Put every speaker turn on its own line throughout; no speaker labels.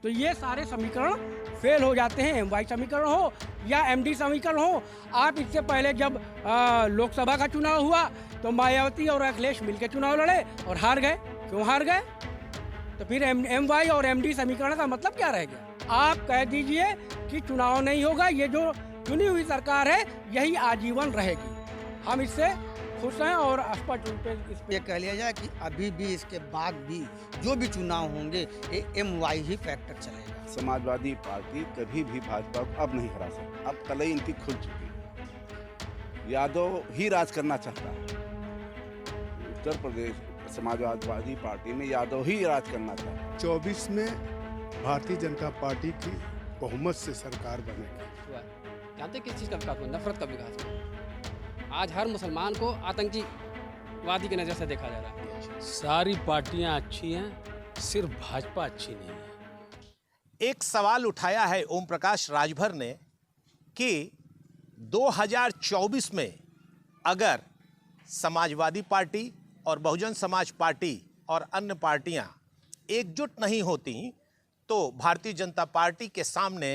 तो ये सारे समीकरण फेल हो जाते हैं। एमवाई समीकरण हो या एमडी समीकरण हो। आप इससे पहले जब लोकसभा का चुनाव हुआ तो मायावती और अखिलेश मिलकर चुनाव लड़े और हार गए। क्यों हार गए? तो फिर एमवाई और एमडी समीकरण का मतलब क्या रह गया? आप कह दीजिए कि चुनाव नहीं होगा, ये जो चुनी हुई सरकार है यही आजीवन रहेगी। हम इससे खुश हैं और स्पष्ट रूप से इस
ये कह लिया जाए कि अभी भी इसके बाद भी जो भी चुनाव होंगे ये एमवाई ही फैक्टर चलेगा।
समाजवादी पार्टी कभी भी भाजपा को अब नहीं हरा सकती। अब तलई इनकी खुल चुकी है। यादव ही राज करना चाहता है। उत्तर प्रदेश समाजवादी पार्टी में यादव ही राज करना चाहता है।
24 में भारतीय जनता पार्टी की बहुमत से सरकार बनेगी।
जानते किस चीज़ का विकास हुआ? नफरत का विकास हुआ। आज हर मुसलमान को आतंकीवादी की नज़र से देखा जा रहा है।
सारी पार्टियां अच्छी हैं, सिर्फ भाजपा अच्छी नहीं है।
एक सवाल उठाया है ओम प्रकाश राजभर ने कि 2024 में अगर समाजवादी पार्टी और बहुजन समाज पार्टी और अन्य पार्टियां एकजुट नहीं होती तो भारतीय जनता पार्टी के सामने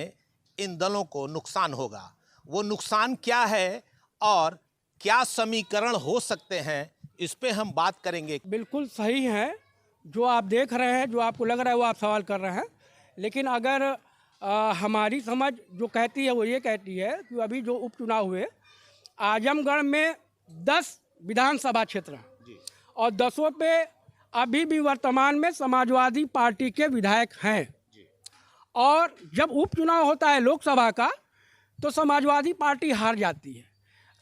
इन दलों को नुकसान होगा। वो नुकसान क्या है और क्या समीकरण हो सकते हैं, इस पे हम बात करेंगे।
बिल्कुल सही है जो आप देख रहे हैं, जो आपको लग रहा है वो आप सवाल कर रहे हैं। लेकिन अगर हमारी समझ जो कहती है वो ये कहती है कि अभी जो उपचुनाव हुए आजमगढ़ में 10 विधानसभा क्षेत्र हैं और 10 पे अभी भी वर्तमान में समाजवादी पार्टी के विधायक हैं। और जब उपचुनाव होता है लोकसभा का तो समाजवादी पार्टी हार जाती है।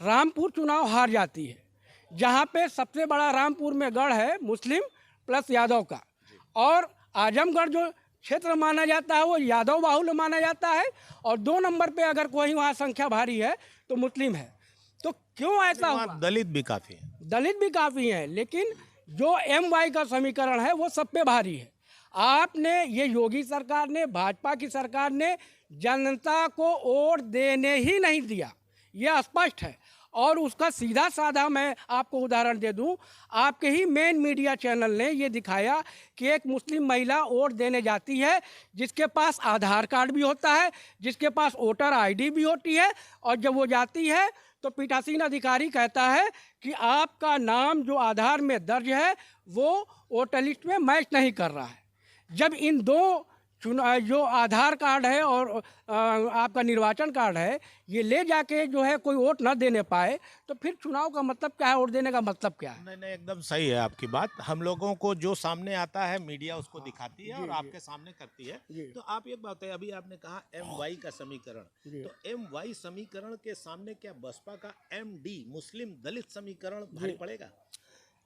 रामपुर चुनाव हार जाती है, जहाँ पे सबसे बड़ा रामपुर में गढ़ है मुस्लिम प्लस यादव का, और आजमगढ़ जो क्षेत्र माना जाता है वो यादव बाहुल्य माना जाता है, और 2 नंबर पे अगर कोई वहाँ संख्या भारी है तो मुस्लिम है। तो क्यों ऐसा हुआ?
दलित भी काफी है,
दलित भी काफ़ी हैं, लेकिन जो एमवाई का समीकरण है वो सब पे भारी है। आपने ये योगी सरकार ने, भाजपा की सरकार ने जनता को वोट देने ही नहीं दिया, ये स्पष्ट है। और उसका सीधा साधा मैं आपको उदाहरण दे दूं, आपके ही मेन मीडिया चैनल ने ये दिखाया कि एक मुस्लिम महिला वोट देने जाती है जिसके पास आधार कार्ड भी होता है, जिसके पास वोटर आईडी भी होती है, और जब वो जाती है तो पीठासीन अधिकारी कहता है कि आपका नाम जो आधार में दर्ज है वो वोटर लिस्ट में मैच नहीं कर रहा है। जब इन दो जो आधार कार्ड है और आपका निर्वाचन कार्ड है ये ले जाके जो है कोई वोट न देने पाए तो फिर चुनाव का मतलब क्या है, वोट देने का मतलब क्या है?
नहीं एकदम सही है आपकी बात। हम लोगों को जो सामने आता है मीडिया उसको दिखाती है और आपके सामने करती है। तो आप एक बात है, अभी आपने कहा एमवाई का समीकरण, तो एमवाई समीकरण के सामने क्या बसपा का एमडी मुस्लिम दलित समीकरण भारी पड़ेगा?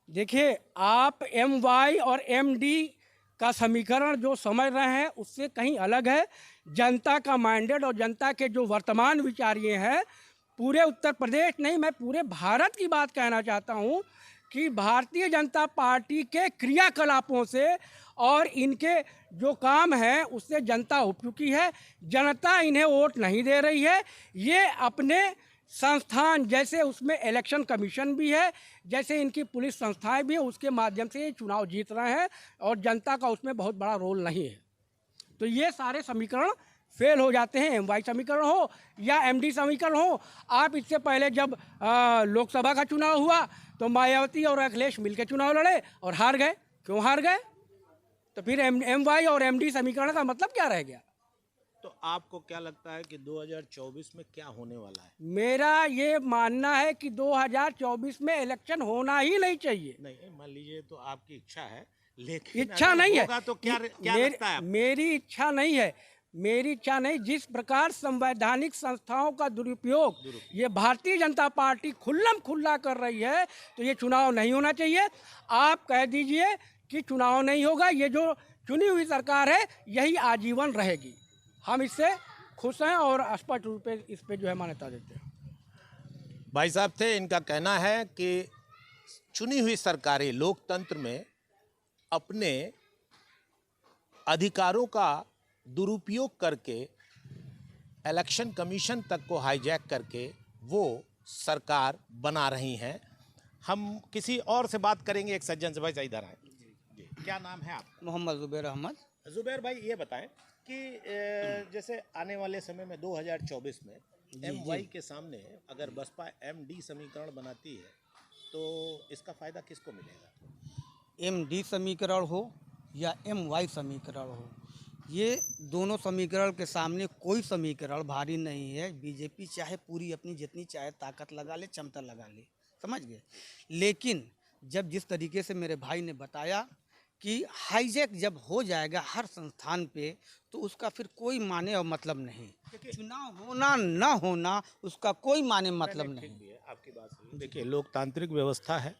देखिए, आप एमवाई और एमडी का समीकरण जो समझ रहे हैं उससे कहीं अलग है। जनता का माइंडेड और जनता के जो वर्तमान विचार ये हैं, पूरे उत्तर प्रदेश नहीं मैं पूरे भारत की बात कहना चाहता हूँ कि भारतीय जनता पार्टी के क्रियाकलापों से और इनके जो काम है उससे जनता उब चुकी है। जनता इन्हें वोट नहीं दे रही है। ये अपने संस्थान जैसे उसमें इलेक्शन कमीशन भी है, जैसे इनकी पुलिस संस्थाएं भी है, उसके माध्यम से ये चुनाव जीत रहे हैं और जनता का उसमें बहुत बड़ा रोल नहीं है। तो ये सारे समीकरण फेल हो जाते हैं। एमवाई समीकरण हो या एमडी समीकरण हो। आप इससे पहले जब लोकसभा का चुनाव हुआ तो मायावती और अखिलेश मिलकर चुनाव लड़े और हार गए। क्यों हार गए? तो फिर एमवाई और एमडी समीकरण का मतलब क्या रह गया?
तो आपको क्या लगता है कि 2024 में क्या होने वाला है?
मेरा ये मानना है कि 2024 में इलेक्शन होना ही नहीं चाहिए।
नहीं, मान लीजिए तो आपकी इच्छा है, लेकिन
इच्छा नहीं है
तो क्या लगता है?
मेरी इच्छा नहीं है। मेरी इच्छा नहीं। जिस प्रकार संवैधानिक संस्थाओं का दुरुपयोग ये भारतीय जनता पार्टी खुल्लम खुल्ला कर रही है तो ये चुनाव नहीं होना चाहिए। आप कह दीजिए कि चुनाव नहीं होगा, ये जो चुनी हुई सरकार है यही आजीवन रहेगी। हम इससे खुश हैं और स्पष्ट रूप से इस पे जो है मान्यता देते हैं।
भाई साहब थे, इनका कहना है कि चुनी हुई सरकारें लोकतंत्र में अपने अधिकारों का दुरुपयोग करके इलेक्शन कमीशन तक को हाईजैक करके वो सरकार बना रही हैं। हम किसी और से बात करेंगे, एक सज्जन से। भाई इधर आए। जी, क्या नाम है आपका?
मोहम्मद जुबैर अहमद।
जुबैर भाई, ये बताएं कि जैसे आने वाले समय में 2024 में एमवाई के सामने अगर बसपा एमडी समीकरण बनाती है तो इसका फायदा किसको मिलेगा?
एमडी समीकरण हो या एमवाई समीकरण हो, ये दोनों समीकरण के सामने कोई समीकरण भारी नहीं है। बीजेपी चाहे पूरी अपनी जितनी चाहे ताकत लगा ले, क्षमता लगा ले, समझ गए। लेकिन जब जिस तरीके से मेरे भाई ने बताया कि हाईजैक जब हो जाएगा हर संस्थान पे, तो उसका फिर कोई माने और मतलब नहीं। चुनाव होना ना होना उसका कोई माने मतलब नहीं।
आपकी बात सही। देखिए, लोकतांत्रिक व्यवस्था है,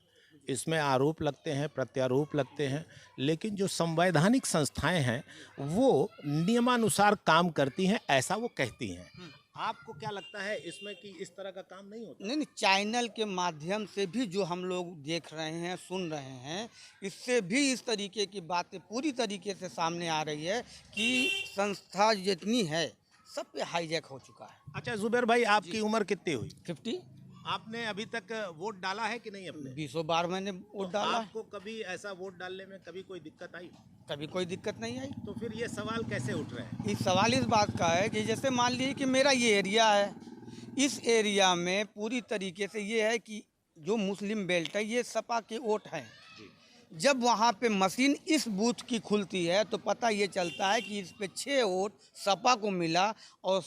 इसमें आरोप लगते हैं, प्रत्यारोप लगते हैं, लेकिन जो संवैधानिक संस्थाएं हैं वो नियमानुसार काम करती हैं, ऐसा वो कहती हैं। आपको क्या लगता है इसमें कि इस तरह का काम नहीं होता?
नहीं, चैनल के माध्यम से भी जो हम लोग देख रहे हैं, सुन रहे हैं, इससे भी इस तरीके की बातें पूरी तरीके से सामने आ रही है कि संस्था जितनी है सब पे हाईजैक हो चुका है।
अच्छा जुबैर भाई, आपकी उम्र कितनी हुई?
50
आपने अभी तक वोट डाला है कि नहीं अपने?
20 बार मैंने वोट डाला है।
आपको कभी ऐसा वोट डालने में कभी कोई दिक्कत आई?
कभी कोई दिक्कत नहीं आई।
तो फिर ये सवाल कैसे उठ रहे हैं?
इस सवाल इस बात का है कि जैसे मान लीजिए कि मेरा ये एरिया है, इस एरिया में पूरी तरीके से ये है कि जो मुस्लिम बेल्ट है ये सपा के वोट हैं। जब वहाँ पे मशीन इस बूथ की खुलती है तो पता ये चलता है कि इस पे 6 वोट सपा को मिला और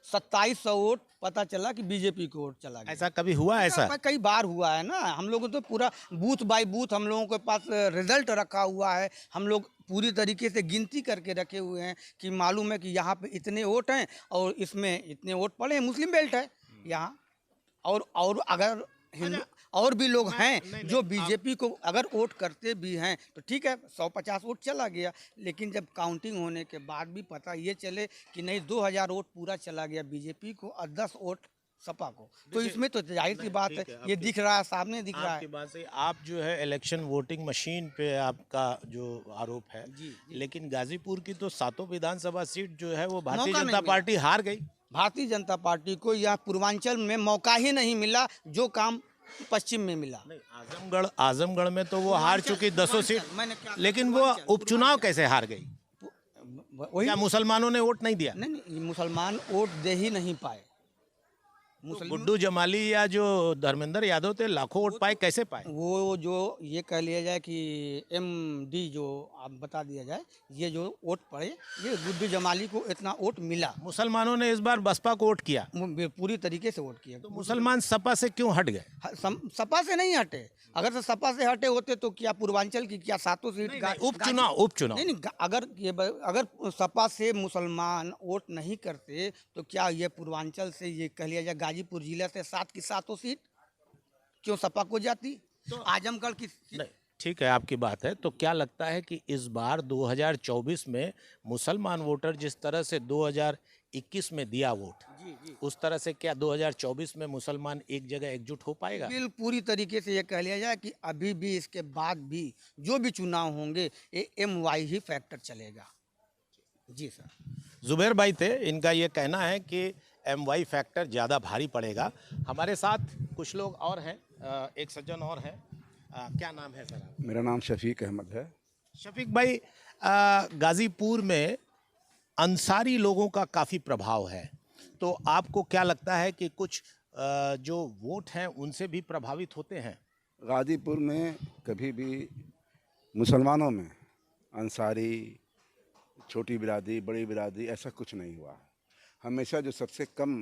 2700 वोट पता चला कि बीजेपी को वोट चला गया।
ऐसा कभी हुआ? ऐसा
कई बार हुआ है ना। हम लोगों तो पूरा बूथ बाय बूथ हम लोगों के पास रिजल्ट रखा हुआ है। हम लोग पूरी तरीके से गिनती करके रखे हुए हैं कि मालूम है कि यहाँ पे इतने वोट हैं और इसमें इतने वोट पड़े हैं। मुस्लिम बेल्ट है यहाँ, और अगर हिंदू और भी लोग हैं जो बीजेपी को अगर वोट करते भी हैं तो ठीक है, 150 वोट चला गया। लेकिन जब काउंटिंग होने के बाद भी पता ये चले कि नहीं 2000 वोट पूरा चला गया बीजेपी को और 10 वोट सपा को, तो इसमें तो जाहिर सी बात है, ये दिख रहा है, सामने दिख रहा है।
बात सही। आप जो है इलेक्शन वोटिंग मशीन पे आपका जो आरोप है, लेकिन गाजीपुर की तो 7 विधानसभा सीट जो है वो भारतीय जनता पार्टी हार गई।
भारतीय जनता पार्टी को या पूर्वांचल में मौका ही नहीं मिला जो काम पश्चिम में मिला।
नहीं, आजमगढ़ में तो वो हार चुकी 200 सीट, लेकिन वो उपचुनाव कैसे हार गई? क्या मुसलमानों ने वोट नहीं दिया?
नहीं, मुसलमान वोट दे ही नहीं पाए।
गुड्डू जमाली या जो धर्मेंद्र यादव थे लाखों वोट पाए, कैसे पाए?
वो जो ये कह लिया जाए कि एमडी जो आप बता दिया जाए, ये जो वोट पड़े ये गुड्डू जमाली को इतना वोट मिला।
मुसलमानों ने इस बार बसपा को वोट किया,
पूरी तरीके से वोट किया।
तो मुसलमान सपा से क्यों हट गए?
सपा से नहीं हटे। अगर तो सपा से हटे होते तो क्या पूर्वांचल की क्या 7 सीट का
उपचुनाव
नहीं, अगर सपा से मुसलमान वोट नहीं करते तो क्या ये पूर्वांचल से ये कह लिया जाए गाजीपुर जिला से 7 की 7 सीट क्यों सपा को जाती? तो आजमगढ़ की
नहीं, ठीक है, आपकी बात है। तो क्या लगता है कि इस बार 2024 में मुसलमान वोटर जिस तरह से 2021 में दिया वोट, उस तरह से क्या 2024 में मुसलमान एक जगह एकजुट हो पाएगा?
बिल्कुल पूरी तरीके से ये कह लिया जाए कि अभी भी इसके बाद भी जो भी चुनाव होंगे ये एमवाई ही फैक्टर चलेगा। जी सर।
जुबैर भाई थे, इनका ये कहना है कि एमवाई फैक्टर ज़्यादा भारी पड़ेगा। हमारे साथ कुछ लोग और हैं, एक सज्जन और हैं। क्या नाम है सर आप?
मेरा नाम शफीक अहमद है।
शफीक भाई, गाजीपुर में अंसारी लोगों का काफ़ी प्रभाव है, तो आपको क्या लगता है कि कुछ जो वोट हैं उनसे भी प्रभावित होते हैं?
गाजीपुर में कभी भी मुसलमानों में अंसारी, छोटी बिरादरी, बड़ी बिरादरी ऐसा कुछ नहीं हुआ है। हमेशा जो सबसे कम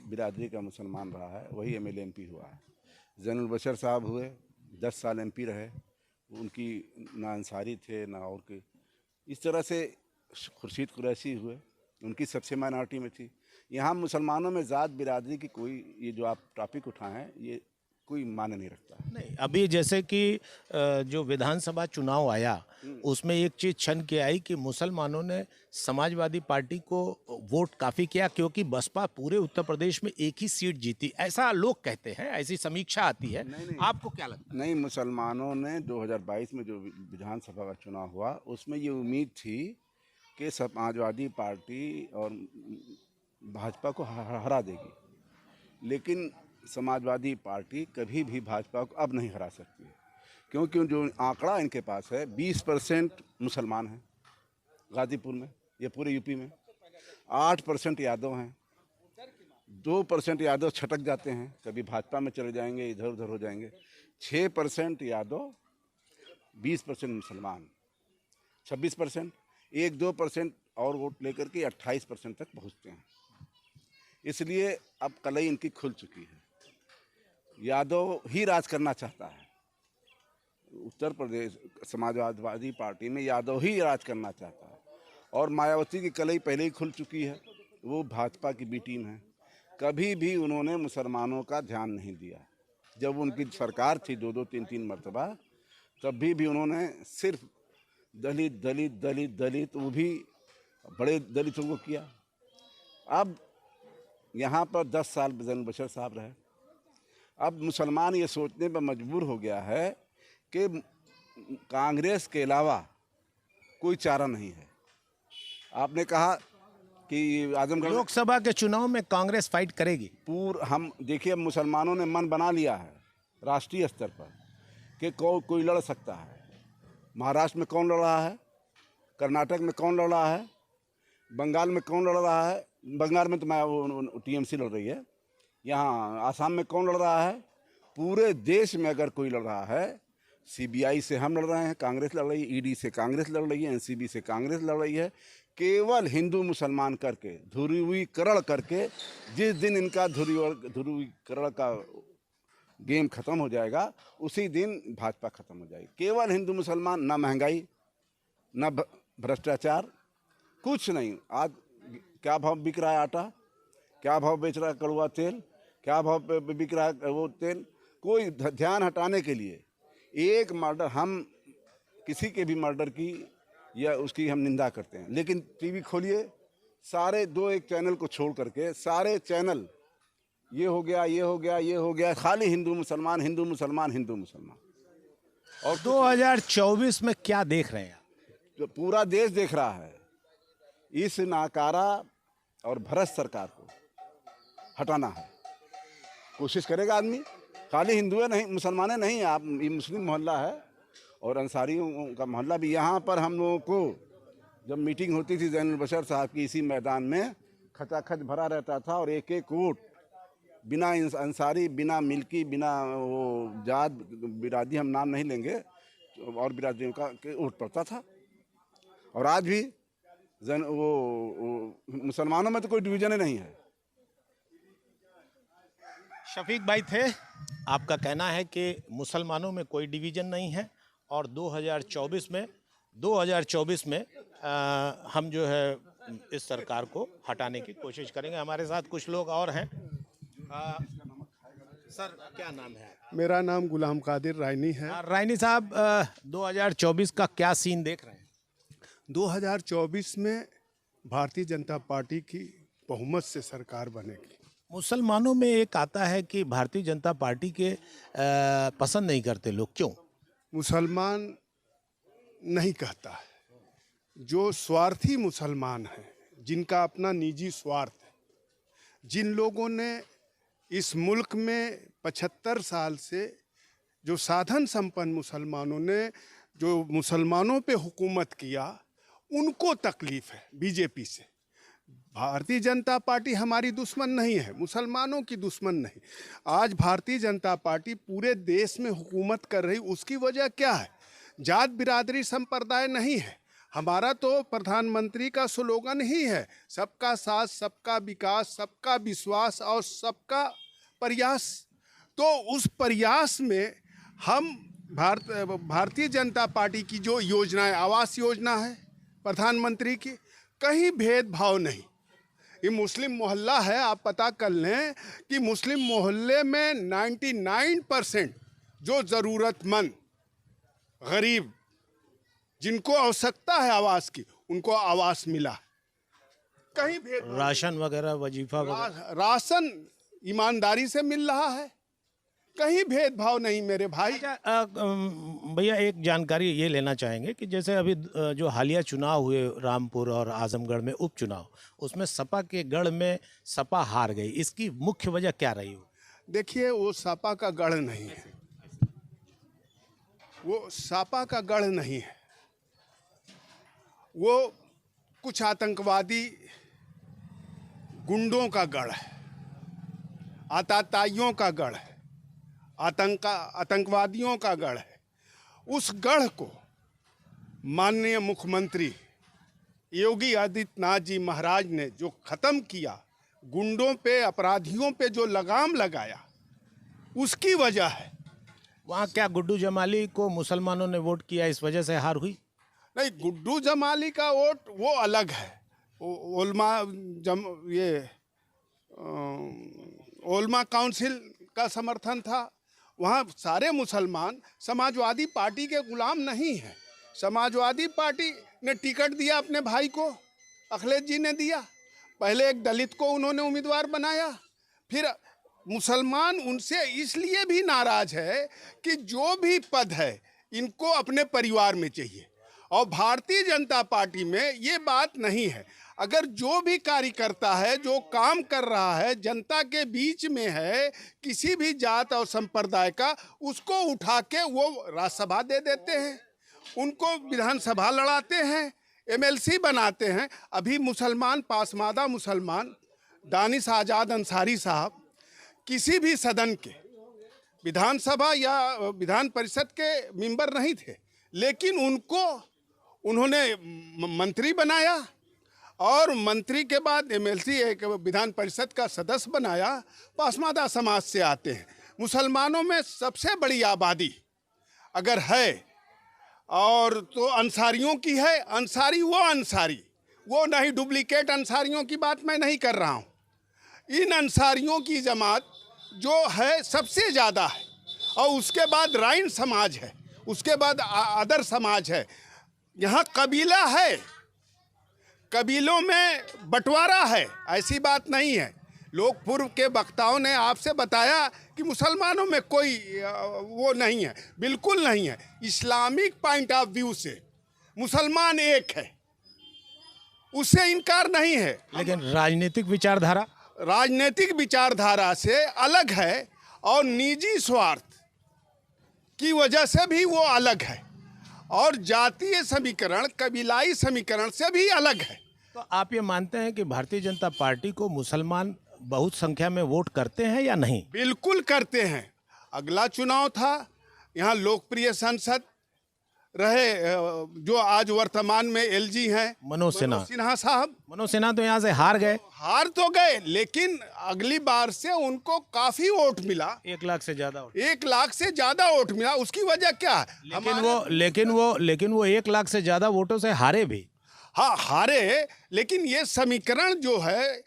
बिरादरी का मुसलमान रहा है वही एमएलए एमपी हुआ है। जैनुल बशर साहब हुए, 10 साल एमपी रहे, उनकी ना अंसारी थे ना और के। इस तरह से खुर्शीद कुरैशी हुए, उनकी सबसे माइनॉरिटी में थी। यहाँ मुसलमानों में ज़ात बिरादरी की कोई, ये जो आप टॉपिक उठाए हैं ये कोई माने नहीं रखता।
नहीं, अभी जैसे कि जो विधानसभा चुनाव आया उसमें एक चीज़ छन के आई कि मुसलमानों ने समाजवादी पार्टी को वोट काफ़ी किया, क्योंकि बसपा पूरे उत्तर प्रदेश में एक ही सीट जीती, ऐसा लोग कहते हैं, ऐसी समीक्षा आती है।
नहीं,
आपको क्या लगता है?
नहीं, मुसलमानों ने 2022 में जो विधानसभा का चुनाव हुआ उसमें ये उम्मीद थी कि समाजवादी पार्टी और भाजपा को हरा देगी, लेकिन समाजवादी पार्टी कभी भी भाजपा को अब नहीं हरा सकती है, क्योंकि जो आंकड़ा इनके पास है 20% मुसलमान हैं गाजीपुर में, ये पूरे यूपी में 8% यादव हैं, 2% यादव छटक जाते हैं, कभी भाजपा में चले जाएंगे, इधर उधर हो जाएंगे। 6% यादव, 20% मुसलमान, 26%, 1-2% और वोट लेकर के 28% तक पहुंचते हैं। इसलिए अब कलई इनकी खुल चुकी है। यादव ही राज करना चाहता है। उत्तर प्रदेश समाजवादी पार्टी में यादव ही राज करना चाहता है और मायावती की कलई पहले ही खुल चुकी है। वो भाजपा की बी टीम है। कभी भी उन्होंने मुसलमानों का ध्यान नहीं दिया। जब उनकी सरकार थी 2-2, 3-3 मरतबा, तब भी उन्होंने सिर्फ दलित दलित दलित दलित, वो भी बड़े दलितों को किया। अब यहाँ पर 10 साल जनरल बशीर साहब रहे। अब मुसलमान ये सोचने पर मजबूर हो गया है कि कांग्रेस के अलावा कोई चारा नहीं है। आपने कहा कि आजमगढ़
लोकसभा के चुनाव में कांग्रेस फाइट करेगी।
हम देखिए, मुसलमानों ने मन बना लिया है राष्ट्रीय स्तर पर कि कोई लड़ सकता है। महाराष्ट्र में कौन लड़ रहा है, कर्नाटक में कौन लड़ रहा है, बंगाल में कौन लड़ रहा है। बंगाल में तो टीएमसी लड़ रही है। यहाँ आसाम में कौन लड़ रहा है। पूरे देश में अगर कोई लड़ रहा है, सीबीआई से हम लड़ रहे हैं, कांग्रेस लड़ रही है, ईडी से कांग्रेस लड़ रही है, एनसीबी से कांग्रेस लड़ रही है। केवल हिंदू मुसलमान करके, ध्रुवीकरण करके, जिस दिन इनका ध्रुवीकरण का गेम खत्म हो जाएगा, उसी दिन भाजपा खत्म हो जाएगी। केवल हिंदू मुसलमान, ना महंगाई, ना भ्रष्टाचार, कुछ नहीं। आज क्या भाव बिक रहा है आटा, क्या भाव बेच रहा है कड़वा तेल, क्या भाव बिक रहा है वो तेल, कोई ध्यान हटाने के लिए एक मर्डर, हम किसी के भी मर्डर की या उसकी हम निंदा करते हैं, लेकिन टीवी खोलिए, सारे 2-1 चैनल को छोड़ करके सारे चैनल ये हो गया, ये हो गया, ये हो गया, खाली हिंदू मुसलमान, हिंदू मुसलमान, हिंदू मुसलमान।
और 2024 में क्या देख रहे हैं आप?
तो पूरा देश देख रहा है इस नाकारा और भ्रष्ट सरकार को हटाना है। कोशिश करेगा आदमी, खाली हिंदुएं नहीं, मुसलमाने नहीं, आप ये मुस्लिम मोहल्ला है और अंसारियों का मोहल्ला भी। यहाँ पर हम लोगों को जब मीटिंग होती थी जनरल बशीर साहब की, इसी मैदान में खचाखच भरा रहता था और एक एक वोट बिना अंसारी, बिना मिल्की, बिना वो जात बिरादरी, हम नाम नहीं लेंगे, और बिरादरियों का वोट पड़ता था। और आज भी वो मुसलमानों में तो कोई डिवीजन नहीं है।
शफीक भाई थे, आपका कहना है कि मुसलमानों में कोई डिवीज़न नहीं है और 2024 में हम जो है इस सरकार को हटाने की कोशिश करेंगे। हमारे साथ कुछ लोग और हैं। सर, क्या नाम है?
मेरा नाम गुलाम कादिर रायनी है।
रायनी साहब, 2024 का क्या सीन देख रहे हैं?
2024 में भारतीय जनता पार्टी की बहुमत से सरकार बनेगी।
मुसलमानों में एक आता है कि भारतीय जनता पार्टी के पसंद नहीं करते लोग, क्यों?
मुसलमान नहीं कहता है, जो स्वार्थी मुसलमान हैं, जिनका अपना निजी स्वार्थ है, जिन लोगों ने इस मुल्क में 75 साल से जो साधन संपन्न मुसलमानों ने जो मुसलमानों पे हुकूमत किया, उनको तकलीफ है बीजेपी से। भारतीय जनता पार्टी हमारी दुश्मन नहीं है, मुसलमानों की दुश्मन नहीं। आज भारतीय जनता पार्टी पूरे देश में हुकूमत कर रही, उसकी वजह क्या है? जात बिरादरी संप्रदाय नहीं है। हमारा तो प्रधानमंत्री का स्लोगन ही है, सबका साथ, सबका विकास, सबका विश्वास और सबका प्रयास। तो उस प्रयास में हम भारतीय जनता पार्टी की जो योजनाएं, आवास योजना है प्रधानमंत्री की, कहीं भेदभाव नहीं। ये मुस्लिम मोहल्ला है, आप पता कर लें कि मुस्लिम मोहल्ले में 99% जो ज़रूरतमंद गरीब जिनको आवश्यकता है आवास की, उनको आवास मिला। कहीं भेदभाव,
राशन वगैरह, वजीफा वगैरह,
राशन ईमानदारी से मिल रहा है, कहीं भेदभाव नहीं मेरे भाई।
भैया, एक जानकारी ये लेना चाहेंगे कि जैसे अभी जो हालिया चुनाव हुए रामपुर और आजमगढ़ में उपचुनाव, उसमें सपा के गढ़ में सपा हार गई, इसकी मुख्य वजह क्या रही हो?
देखिए, वो सपा का गढ़ नहीं है, वो सपा का गढ़ नहीं है, वो कुछ आतंकवादी गुंडों का गढ़ है, आतताइयों का गढ़ है, आतंकवादियों का गढ़ है। उस गढ़ को माननीय मुख्यमंत्री योगी आदित्यनाथ जी महाराज ने जो ख़त्म किया, गुंडों पे, अपराधियों पे जो लगाम लगाया, उसकी वजह है।
वहाँ क्या गुड्डू जमाली को मुसलमानों ने वोट किया, इस वजह से हार हुई?
नहीं, गुड्डू जमाली का वोट वो अलग है। ओलमा काउंसिल का समर्थन था। वहाँ सारे मुसलमान समाजवादी पार्टी के गुलाम नहीं हैं। समाजवादी पार्टी ने टिकट दिया अपने भाई को, अखिलेश जी ने दिया। पहले एक दलित को उन्होंने उम्मीदवार बनाया। फिर मुसलमान उनसे इसलिए भी नाराज है कि जो भी पद है इनको अपने परिवार में चाहिए, और भारतीय जनता पार्टी में ये बात नहीं है। अगर जो भी कार्यकर्ता है, जो काम कर रहा है, जनता के बीच में है, किसी भी जात और संप्रदाय का, उसको उठा के वो राज्यसभा दे देते हैं, उनको विधानसभा लड़ाते हैं, एमएलसी बनाते हैं। अभी मुसलमान, पासमादा मुसलमान दानिश आज़ाद अंसारी साहब किसी भी सदन के, विधानसभा या विधान परिषद के मेंबर नहीं थे, लेकिन उनको उन्होंने मंत्री बनाया, और मंत्री के बाद एमएलसी, एक विधान परिषद का सदस्य बनाया। पासमादा समाज से आते हैं। मुसलमानों में सबसे बड़ी आबादी अगर है और तो अंसारियों की है। अंसारी, वो नहीं, डुप्लीकेट अंसारियों की बात मैं नहीं कर रहा हूँ। इन अंसारियों की जमात जो है सबसे ज़्यादा है, और उसके बाद राइन समाज है, उसके बाद अदर समाज है। यहाँ कबीला है, कबीलों में बंटवारा है, ऐसी बात नहीं है। लोग पूर्व के वक्ताओं ने आपसे बताया कि मुसलमानों में कोई वो नहीं है, बिल्कुल नहीं है। इस्लामिक पॉइंट ऑफ व्यू से मुसलमान एक है, उससे इनकार नहीं है।
लेकिन
राजनीतिक विचारधारा से अलग है, और निजी स्वार्थ की वजह से भी वो अलग है, और जातीय समीकरण, कबीलाई समीकरण से भी अलग है।
तो आप ये मानते हैं कि भारतीय जनता पार्टी को मुसलमान बहुत संख्या में वोट करते हैं या नहीं?
बिल्कुल करते हैं। अगला चुनाव था, यहाँ लोकप्रिय सांसद रहे जो आज वर्तमान में एलजी हैं,
मनोज
सिन्हा साहब।
मनोज सिन्हा तो यहाँ से हार गए,
लेकिन अगली बार से उनको काफी वोट मिला।
1 लाख से ज्यादा वोट।
1 लाख से ज्यादा वोट मिला। उसकी वजह क्या है?
लेकिन वो 1 लाख से ज्यादा वोटों से हारे भी।
हाँ, हारे, लेकिन ये समीकरण जो है,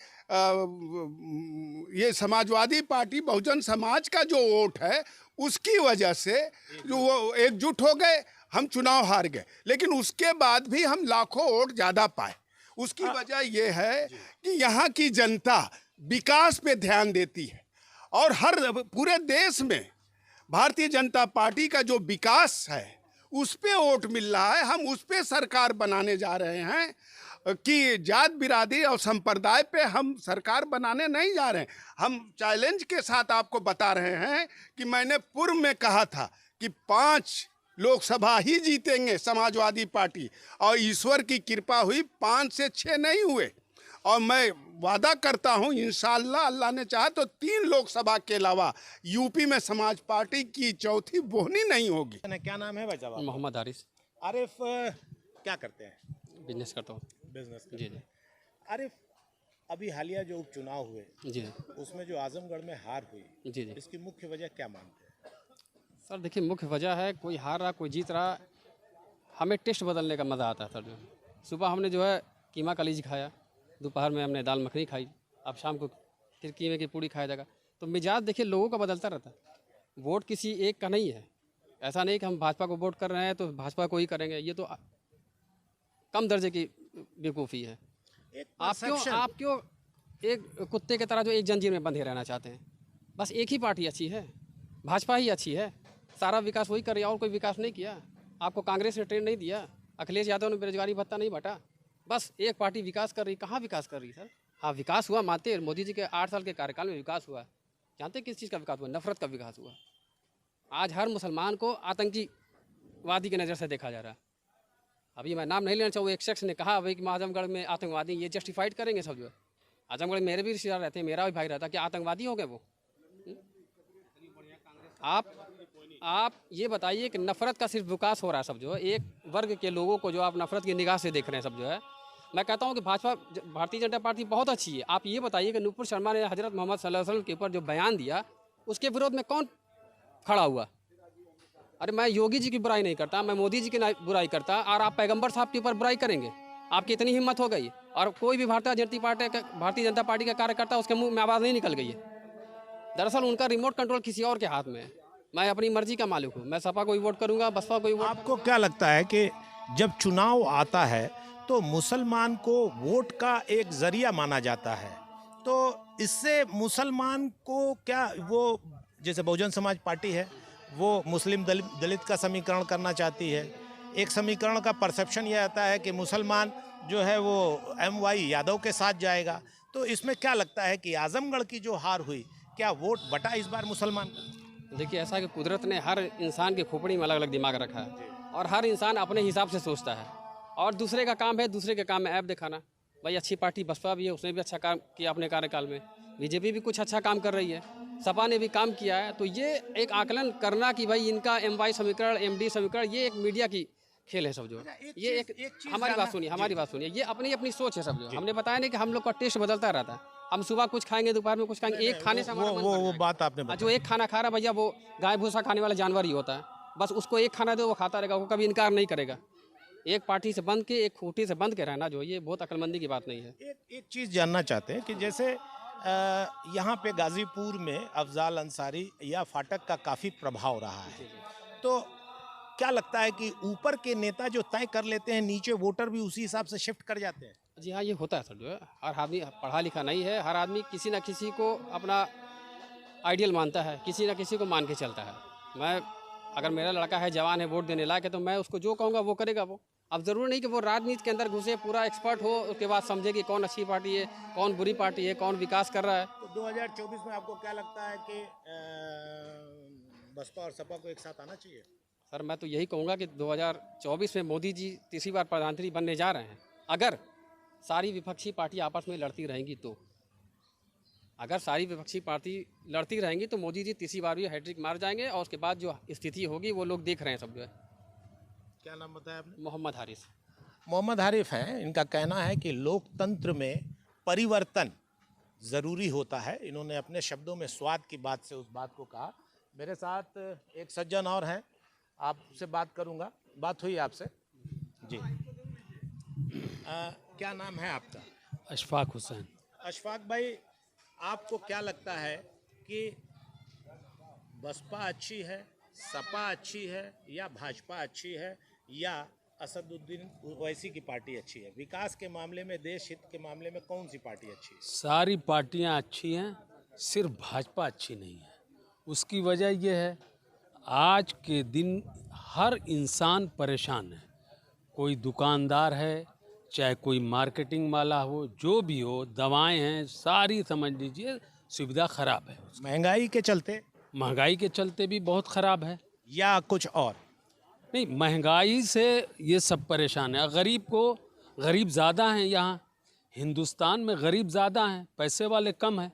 ये समाजवादी पार्टी, बहुजन समाज का जो वोट है, उसकी वजह से जो वो एकजुट हो गए, हम चुनाव हार गए। लेकिन उसके बाद भी हम लाखों वोट ज़्यादा पाए। उसकी वजह ये है कि यहाँ की जनता विकास पे ध्यान देती है, और पूरे देश में भारतीय जनता पार्टी का जो विकास है उस पे वोट मिल रहा है। हम उस पे सरकार बनाने जा रहे हैं कि जात बिरादरी और संप्रदाय पे हम सरकार बनाने नहीं जा रहे हैं। हम चैलेंज के साथ आपको बता रहे हैं कि मैंने पूर्व में कहा था कि 5 लोकसभा ही जीतेंगे समाजवादी पार्टी, और ईश्वर की कृपा हुई 5 से 6 नहीं हुए। और मैं वादा करता हूं, इंशाअल्लाह अल्लाह ने चाहा तो 3 लोकसभा के अलावा यूपी में समाज पार्टी की चौथी बोहनी नहीं होगी।
क्या नाम है भाई साहब?
मोहम्मद आरिफ।
आरिफ क्या करते हैं?
बिजनेस करता हूँ।
बिजनेस।
जी जी।
आरिफ, अभी हालिया जो उपचुनाव हुए,
जी
उसमें जो आजमगढ़ में हार हुई,
जी जी।
इसकी मुख्य वजह क्या मानते हैं?
सर देखिए, मुख्य वजह है, कोई हार रहा कोई जीत रहा, हमें टेस्ट बदलने का मज़ा आता है सर। जो सुबह हमने जो है कीमा कलीजी खाया, दोपहर में हमने दाल मखनी खाई, अब शाम को फिर कीमे की पूड़ी खाया जाएगा। तो मिजाज देखिए लोगों का बदलता रहता है। वोट किसी एक का नहीं है। ऐसा नहीं कि हम भाजपा को वोट कर रहे हैं तो भाजपा को ही करेंगे, ये तो कम दर्जे की बेवकूफ़ी है। आप क्यों एक कुत्ते की तरह जो एक जंजीर में बंधे रहना चाहते हैं? बस एक ही पार्टी अच्छी है, भाजपा ही अच्छी है, सारा विकास वही कर रही है, और कोई विकास नहीं किया। आपको कांग्रेस ने ट्रेन नहीं दिया, अखिलेश यादव ने बेरोजगारी भत्ता नहीं बांटा, बस एक पार्टी विकास कर रही। कहाँ विकास कर रही सर? हाँ विकास हुआ, मानते हैं, मोदी जी के 8 साल के कार्यकाल में विकास हुआ। जानते किस चीज़ का विकास हुआ? नफरत का विकास हुआ। आज हर मुसलमान को आतंकीवादी की नज़र से देखा जा रहा है। अभी मैं नाम नहीं लेना चाहूँ, एक शख्स ने कहा भाई कि आजमगढ़ में आतंकवादी, ये जस्टिफाइड करेंगे सब जो है। आजमगढ़ में मेरे भी रिश्तेदार रहते हैं, मेरा भी भाई रहता है, क्या आतंकवादी हो गए वो? आप ये बताइए कि नफरत का सिर्फ विकास हो रहा है सब जो है, एक वर्ग के लोगों को जो आप नफरत की निगाह से देख रहे हैं सब जो है। मैं कहता हूँ कि भारतीय जनता पार्टी बहुत अच्छी है। आप ये बताइए कि नूपुर शर्मा ने हजरत मोहम्मद सल्लल्लाहु अलैहि वसल्लम के ऊपर जो बयान दिया, उसके विरोध में कौन खड़ा हुआ? अरे मैं योगी जी की बुराई नहीं करता, मैं मोदी जी की बुराई करता, और आप पैगंबर साहब के ऊपर बुराई करेंगे? आपकी इतनी हिम्मत हो गई? और कोई भी भारतीय जनता पार्टी का कार्यकर्ता उसके मुंह में आवाज़ नहीं निकल गई है। दरअसल उनका रिमोट कंट्रोल किसी और के हाथ में है। मैं अपनी मर्जी का मालिक हूँ, मैं सपा को ही वोट करूँगा, बसपा को ही वोट।
आपको क्या लगता है कि जब चुनाव आता है तो मुसलमान को वोट का एक जरिया माना जाता है, तो इससे मुसलमान को क्या, वो जैसे बहुजन समाज पार्टी है वो मुस्लिम दलित का समीकरण करना चाहती है, एक समीकरण का परसेप्शन यह आता है कि मुसलमान जो है वो MY यादव के साथ जाएगा, तो इसमें क्या लगता है कि आजमगढ़ की जो हार हुई, क्या वोट बटा इस बार मुसलमान का?
देखिए, ऐसा कि कुदरत ने हर इंसान की खोपड़ी में अलग अलग दिमाग रखा है, और हर इंसान अपने हिसाब से सोचता है, और दूसरे का काम है दूसरे के काम में ऐप दिखाना। भाई अच्छी पार्टी बसपा भी है, उसने भी अच्छा काम किया अपने कार्यकाल में, बीजेपी भी कुछ अच्छा काम कर रही है, सपा ने भी काम किया है। तो ये एक आकलन करना कि भाई इनका MY समीकरण, MD समीकरण, ये एक मीडिया की खेल है सब जो। ये एक हमारी बात सुनिए, ये अपनी अपनी सोच है सब जो। हमने बताया नहीं कि हम लोग का टेस्ट बदलता रहता है, हम सुबह कुछ खाएंगे, दोपहर में कुछ खाएंगे, एक खाने से हमारा मन भर
वो बात आपने
जाएगा। जो एक खाना खा रहा भैया, वो गाय भूसा खाने वाला जानवर ही होता है, बस उसको एक खाना दो वो खाता रहेगा, वो कभी इनकार नहीं करेगा। एक पार्टी से बंद के, एक खूंटी से बंद के रहना जो, ये बहुत अक्लमंदी की बात नहीं है।
एक चीज़ जानना चाहते हैं कि जैसे यहाँ पे गाजीपुर में अफजाल अंसारी या फाटक का काफ़ी प्रभाव रहा है, तो क्या लगता है कि ऊपर के नेता जो तय कर लेते हैं, नीचे वोटर भी उसी हिसाब से शिफ्ट कर जाते हैं?
जी हाँ, ये होता है सर जो है। हर आदमी पढ़ा लिखा नहीं है, हर आदमी किसी न किसी को अपना आइडियल मानता है, किसी न किसी को मान के चलता है। मैं अगर मेरा लड़का है, जवान है, वोट देने लायक है, तो मैं उसको जो कहूँगा वो करेगा वो। अब ज़रूरी नहीं कि वो राजनीति के अंदर घुसे, पूरा एक्सपर्ट हो, उसके बाद समझे कि कौन अच्छी पार्टी है, कौन बुरी पार्टी है, कौन विकास कर रहा है।
तो 2024 में आपको क्या लगता है कि बसपा और सपा को एक साथ आना चाहिए?
सर मैं तो यही कहूँगा कि 2024 में मोदी जी तीसरी बार प्रधानमंत्री बनने जा रहे हैं। अगर सारी विपक्षी पार्टी आपस में लड़ती रहेंगी तो, अगर सारी विपक्षी पार्टी लड़ती रहेंगी तो मोदी जी तीसरी बार भी हैट्रिक मार जाएंगे, और उसके बाद जो स्थिति होगी वो लोग देख रहे हैं सब जो है।
क्या नाम बताया आपने?
मोहम्मद हारिस।
मोहम्मद हारिफ हैं। इनका कहना है कि लोकतंत्र में परिवर्तन ज़रूरी होता है। इन्होंने अपने शब्दों में स्वाद की बात से उस बात को कहा। मेरे साथ एक सज्जन और हैं, आपसे बात करूंगा। बात हुई आपसे जी? क्या नाम है आपका?
अशफाक हुसैन।
अशफाक भाई, आपको क्या लगता है कि बसपा अच्छी है, सपा अच्छी है, या भाजपा अच्छी है, या असदुद्दीन ओवैसी की पार्टी अच्छी है? विकास के मामले में, देश हित के मामले में कौन सी पार्टी अच्छी है?
सारी पार्टियां अच्छी हैं, सिर्फ भाजपा अच्छी नहीं है। उसकी वजह यह है, आज के दिन हर इंसान परेशान है। कोई दुकानदार है, चाहे कोई मार्केटिंग वाला हो, जो भी हो, दवाएं हैं, सारी समझ लीजिए सुविधा ख़राब है।
महंगाई के चलते?
महंगाई के चलते भी बहुत ख़राब है।
या कुछ और?
नहीं, महंगाई से ये सब परेशान है। गरीब ज़्यादा हैं यहाँ, हिंदुस्तान में गरीब ज़्यादा हैं, पैसे वाले कम हैं,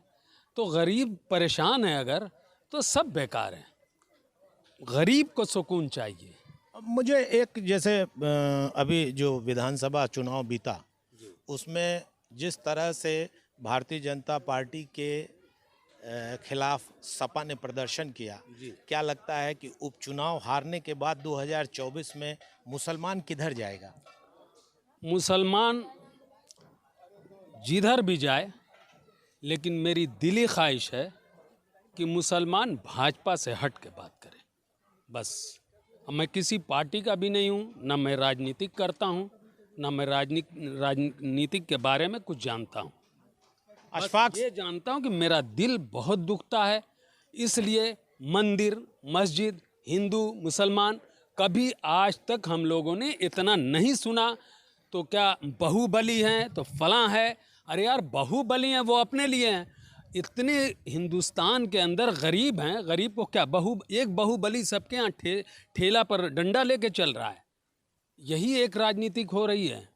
तो गरीब परेशान है अगर, तो सब बेकार हैं। गरीब को सुकून चाहिए।
मुझे एक, जैसे अभी जो विधानसभा चुनाव बीता, उसमें जिस तरह से भारतीय जनता पार्टी के खिलाफ सपा ने प्रदर्शन किया, क्या लगता है कि उपचुनाव हारने के बाद 2024 में मुसलमान किधर जाएगा?
मुसलमान जिधर भी जाए, लेकिन मेरी दिली ख्वाहिश है कि मुसलमान भाजपा से हट के बात करें। बस, मैं किसी पार्टी का भी नहीं हूँ, ना मैं राजनीतिक करता हूँ, ना मैं राजनीतिक के बारे में कुछ जानता हूँ।
अशफाक,
ये जानता हूँ कि मेरा दिल बहुत दुखता है, इसलिए मंदिर, मस्जिद, हिंदू, मुसलमान, कभी आज तक हम लोगों ने इतना नहीं सुना। तो क्या बाहुबली हैं तो फलां है? अरे यार, बाहुबली हैं वो अपने लिए हैं। इतने हिंदुस्तान के अंदर गरीब हैं, गरीब को क्या एक बाहुबली सबके यहाँ ठेला पर डंडा लेके चल रहा है। यही एक राजनीतिक हो रही है।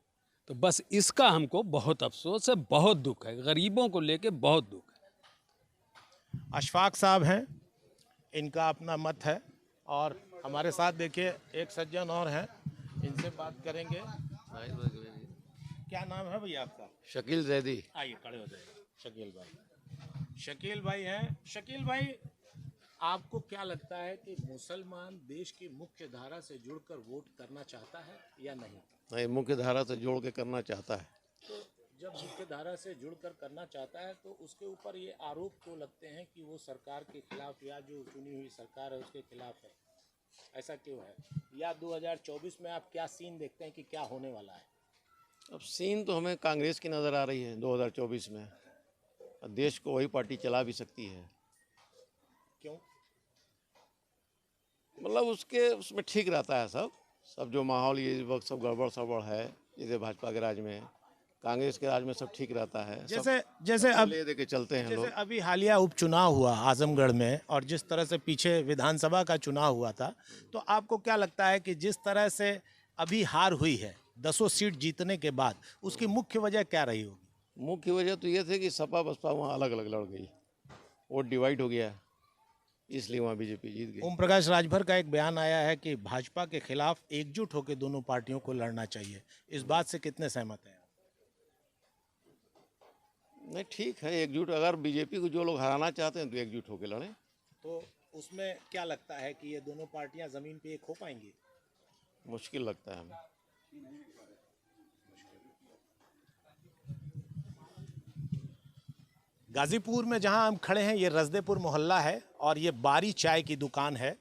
तो बस इसका हमको बहुत अफसोस है, बहुत दुख है, गरीबों को लेके बहुत दुख है।
अशफाक साहब हैं, इनका अपना मत है। और हमारे साथ देखिए एक सज्जन और हैं, इनसे बात करेंगे। क्या नाम है भैया आपका?
शकील जैदी।
आइए खड़े हो जाइए। शकील भाई, शकील भाई हैं। शकील भाई, आपको क्या लगता है कि मुसलमान देश की मुख्य धारा से जुड़कर वोट करना चाहता है या नहीं?
नहीं, मुख्य धारा से जोड़ के करना चाहता है।
तो जब मुख्य धारा से जुड़कर करना चाहता है तो उसके ऊपर ये आरोप क्यों लगते हैं कि वो सरकार के खिलाफ या जो चुनी हुई सरकार है उसके खिलाफ है? ऐसा क्यों है? या 2024 में आप क्या सीन देखते हैं कि क्या होने वाला है?
अब सीन तो हमें कांग्रेस की नज़र आ रही है 2024 में। देश को वही पार्टी चला भी सकती है।
क्यों?
मतलब उसमें ठीक रहता है सब जो माहौल ये वक्त सब गड़बड़ सड़बड़ है, जैसे भाजपा के राज में, कांग्रेस के राज में सब ठीक रहता है।
जैसे अब
ले दे के चलते हैं
जैसे
लोग।
अभी हालिया उपचुनाव हुआ आजमगढ़ में, और जिस तरह से पीछे विधानसभा का चुनाव हुआ था, तो आपको क्या लगता है कि जिस तरह से अभी हार हुई है 10 सीट जीतने के बाद, उसकी मुख्य वजह क्या रही होगी?
मुख्य वजह तो ये थे कि सपा बसपा वहाँ अलग अलग लड़ गई, वोट डिवाइड हो गया, इसलिए वहाँ बीजेपी जीत गई।
ओम प्रकाश राजभर का एक बयान आया है कि भाजपा के खिलाफ एकजुट होकर दोनों पार्टियों को लड़ना चाहिए। इस बात से कितने सहमत हैं?
नहीं, ठीक है एकजुट, अगर बीजेपी को जो लोग हराना चाहते हैं तो एकजुट होकर लड़ें।
तो उसमें क्या लगता है कि ये दोनों पार्टियां जमीन पे एक हो पाएंगी?
मुश्किल लगता है हमें।
गाजीपुर में जहां हम खड़े हैं ये रजदेपुर मोहल्ला है और ये बारी चाय की दुकान है,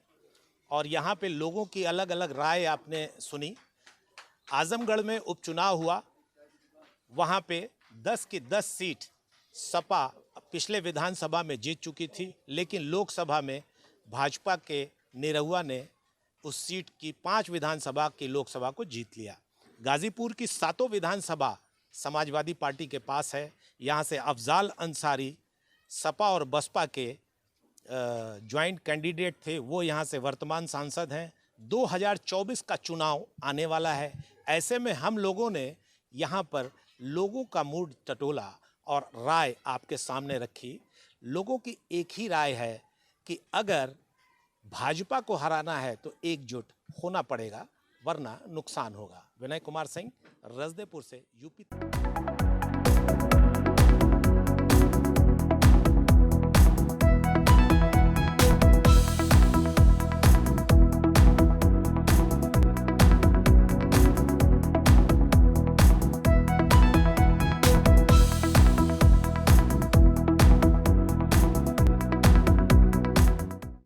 और यहाँ पे लोगों की अलग अलग राय आपने सुनी। आजमगढ़ में उपचुनाव हुआ, वहाँ पे 10 की 10 सीट सपा पिछले विधानसभा में जीत चुकी थी, लेकिन लोकसभा में भाजपा के निरहुआ ने उस सीट की 5 विधानसभा की लोकसभा को जीत लिया। गाजीपुर की 7 विधानसभा समाजवादी पार्टी के पास है। यहाँ से अफजाल अंसारी सपा और बसपा के ज्वाइंट कैंडिडेट थे, वो यहाँ से वर्तमान सांसद हैं। 2024 का चुनाव आने वाला है, ऐसे में हम लोगों ने यहाँ पर लोगों का मूड टटोला और राय आपके सामने रखी। लोगों की एक ही राय है कि अगर भाजपा को हराना है तो एकजुट होना पड़ेगा, वरना नुकसान होगा। विनय कुमार सिंह, रजदेपुर से, यूपी।